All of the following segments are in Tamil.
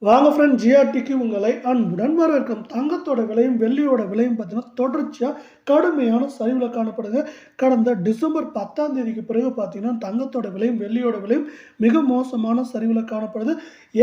வாங்க ஃப்ரெண்ட், ஜிஆர்டிக்கு உங்களை அன்புடன் வரவேற்கும். தங்கத்தோட விலையும் வெள்ளியோட விலையும் பார்த்தீங்கன்னா தொடர்ச்சியாக கடுமையான சரிவில் காணப்படுது. கடந்த டிசம்பர் 10ஆம் தேதிக்கு பிறகு பார்த்தீங்கன்னா தங்கத்தோட விலையும் வெள்ளியோட விலையும் மிக மோசமான சரிவில் காணப்படுது.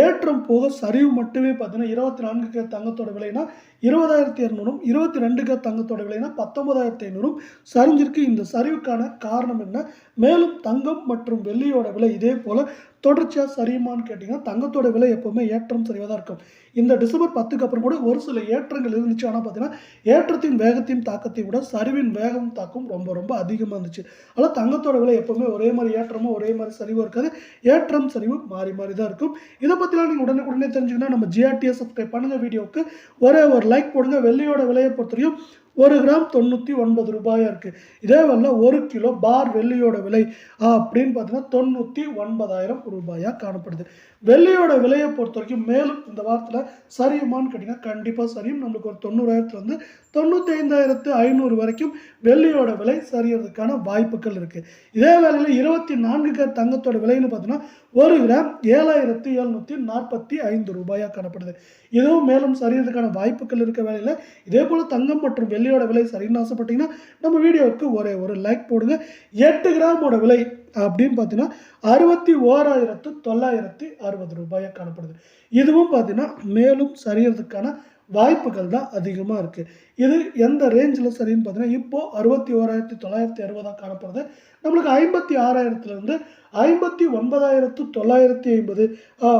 ஏற்றம் போக சரிவு மட்டுமே பார்த்தீங்கன்னா 24 தங்கத்தோட விலைனா 20,200, 22 தங்கத்தோட விலைனா 19,500 சரிஞ்சிருக்கு. இந்த சரிவுக்கான காரணம் என்ன? மேலும் தங்கம் மற்றும் வெள்ளியோட விலை இதே போல தொடர்ச்சியாக சரியுமான்னு கேட்டிங்கன்னா தங்கத்தோட விலை எப்போவுமே ஏற்றம் சரிவாக இருக்கும். இந்த டிசம்பர் 10க்கு அப்புறம் கூட ஒரு சில ஏற்றங்கள் இருந்துச்சு. ஆனால் பார்த்தீங்கன்னா ஏற்றத்தின் வேகத்தின் தாக்கத்தை விட சரிவின் வேகம் தாக்கம் ரொம்ப ரொம்ப அதிகமாக இருந்துச்சு. ஆனால் தங்கத்தோட விலை எப்போவுமே ஒரே மாதிரி ஏற்றமோ ஒரே மாதிரி சரிவும் இருக்காது. ஏற்றம் சரிவு மாறி மாறி தான் இருக்கும். இதை பற்றிலாம் நீங்கள் உடனே தெரிஞ்சுக்கணும். நம்ம ஜிஆர்டியை சப்ஸ்கிரைப் பண்ணுங்கள். வீடியோவுக்கு ஒரே ஒரு லைக் போடுங்க. வெள்ளியோட விலையை பொறுத்தவரையும் 1 கிராம் 99 ரூபாயாக இருக்குது. இதே வரல 1 கிலோ பார் வெள்ளியோட விலை அப்படின்னு பார்த்தீங்கன்னா 99,000 ரூபாயாக காணப்படுது. வெள்ளியோட விலையை பொறுத்த வரைக்கும் மேலும் இந்த வாரத்தில் சரியுமான்னு கேட்டிங்கன்னா கண்டிப்பாக சரியும். நம்மளுக்கு ஒரு 90,000 95,500 வரைக்கும் வெள்ளியோட விலை சரியறதுக்கான வாய்ப்புகள் இருக்குது. இதே வேளையில் 24 தங்கத்தோட விலைன்னு பார்த்தீங்கன்னா 1 கிராம் 7,745 ரூபாயாக காணப்படுது. இதுவும் மேலும் சரியறதுக்கான வாய்ப்புகள் இருக்க வேளையில் இதே போல் தங்கம் மற்றும் வெள்ளியோட விலை சரின்னு ஆசைப்பட்டீங்கன்னா நம்ம வீடியோவுக்கு ஒரே ஒரு லைக் போடுங்க. 8 கிராமோட விலை அப்படின்னு பார்த்தீங்கன்னா 61,960 ரூபாயாக காணப்படுது. இதுவும் பார்த்தீங்கன்னா மேலும் சரியறதுக்கான வாய்ப்புகள் தான் அதிகமாக இருக்குது. இது எந்த ரேஞ்சில் சரின்னு பார்த்தீங்கன்னா இப்போது 61,960 காணப்படுது. நம்மளுக்கு 56,000 59,950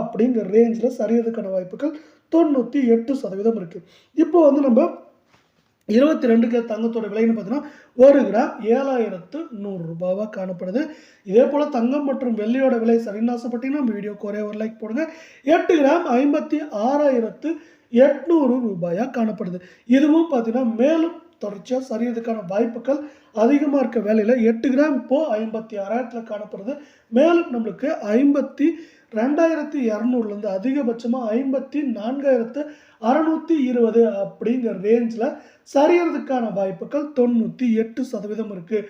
அப்படிங்கிற ரேஞ்சில் சரியறதுக்கான வாய்ப்புகள் 98% இருக்குது. இப்போ வந்து நம்ம 22 தங்கத்தோட விலைன்னு பார்த்தீங்கன்னா 1 கிராம் 7,100 ரூபாவாக காணப்படுது. இதே போல் தங்கம் மற்றும் வெள்ளியோட விலை சரின்னு ஆசைப்பட்டீங்கன்னா நம்ம வீடியோக்கு ஒரே ஒரு லைக் போடுங்க. 8 கிராம் 56,800 ரூபாயாக காணப்படுது. இதுவும் பார்த்தீங்கன்னா மேலும் தொடர்ச்சியாக சரியறதுக்கான வாய்ப்புகள் அதிகமாக இருக்க வேலையில் 8 கிராம் இப்போது 56,000 காணப்படுது. மேலும் நம்மளுக்கு 52,200 அதிகபட்சமாக 54,620 அப்படிங்கிற ரேஞ்சில் சரியறதுக்கான வாய்ப்புகள் 98% இருக்குது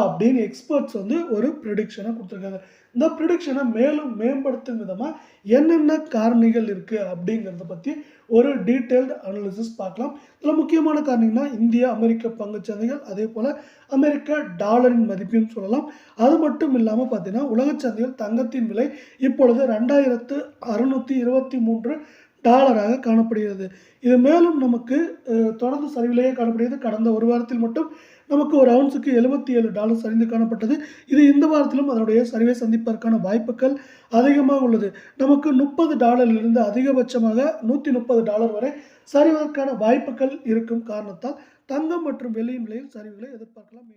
அப்படின்னு எக்ஸ்பர்ட்ஸ் வந்து ஒரு ப்ரிடிக்ஷனை கொடுத்துருக்காங்க. இந்த ப்ரிடிக்ஷனை மேலும் மேம்படுத்தும் விதமாக என்னென்ன காரணிகள் இருக்குது அப்படிங்கிறத பற்றி ஒரு டீட்டெயில்டு அனாலிசிஸ் பார்க்கலாம். இதில் முக்கியமான காரணம்னா இந்தியா அமெரிக்க பங்குச்சந்தைகள், அதே போல் அமெரிக்க டாலரின் மதிப்பையும் சொல்லலாம். அது மட்டும் இல்லாமல் பார்த்தீங்கன்னா உலக சந்தையில் தங்கத்தின் விலை இப்பொழுது 2,623 டாலராக காணப்படுகிறது. இது மேலும் நமக்கு தொடர்ந்து சரிவிலேயே காணப்படுகிறது. கடந்த ஒரு வாரத்தில் மட்டும் நமக்கு ஒரு அவுன்ஸுக்கு $77 சரிந்து காணப்பட்டது. இது இந்த வாரத்திலும் அதனுடைய சரிவை சந்திப்பதற்கான வாய்ப்புகள் அதிகமாக உள்ளது. நமக்கு $30 அதிகபட்சமாக $130 வரை சரிவதற்கான வாய்ப்புகள் இருக்கும் காரணத்தால் தங்கம் மற்றும் வெள்ளியின் விலையில் சரிவுகளை எதிர்பார்க்கலாம்.